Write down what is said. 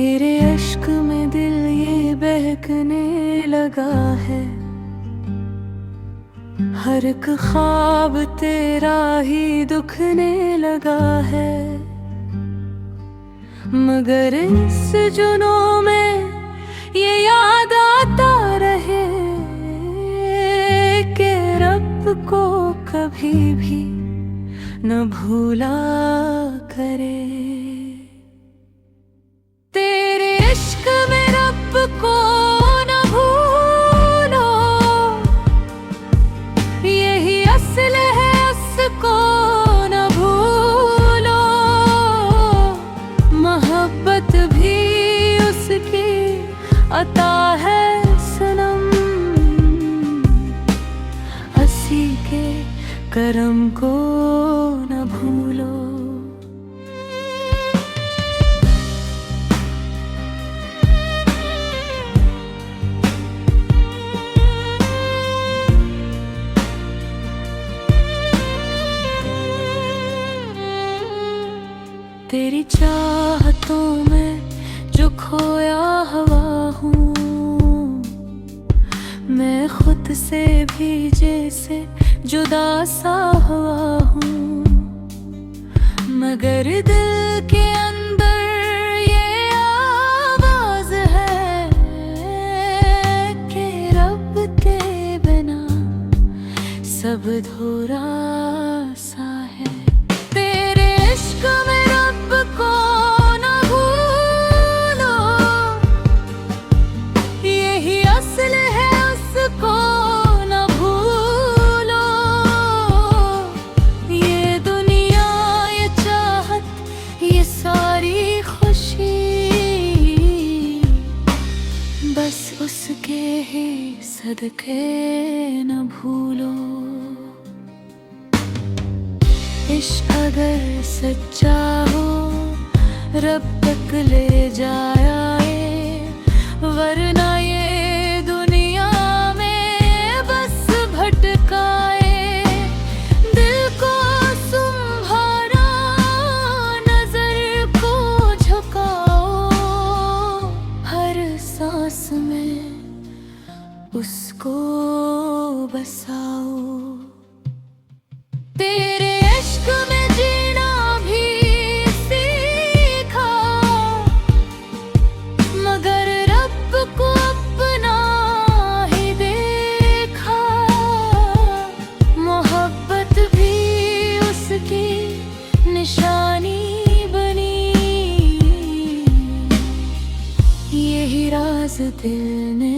तेरे अश्क में दिल ये बहकने लगा है। हर एक ख्वाब तेरा ही दुखने लगा है। मगर इस जुनून में ये याद आता रहे कि रब को कभी भी न भूला करे। तेरे इश्क में रब को न भूलो, यही असल है, उसको न भूलो। मोहब्बत भी उसकी अता है सनम, हंसी के करम को न भूलो। तेरी चाहतों में जो खोया हुआ हूँ, मैं खुद से भी जैसे जुदा सा हुआ हूँ। मगर दिल के अंदर ये आवाज है कि रब के बिना सब अधूरा सा है। तेरे इश्क में को न भूलो, यही असल है, उसको न भूलो। ये दुनिया, ये चाहत, ये सारी खुशी बस उसके ही सदके न भूलो। इश्क अगर सच्चा हो रब तक ले जाए, वरना ये दुनिया में बस भटकाए। दिल को संभारा, नजर को झुकाओ, हर सांस में उसको बसाओ। तेरे इश्क में जीना भी सीखा, मगर रब को अपना ही देखा। मोहब्बत भी उसकी निशानी बनी, यही राज दिल ने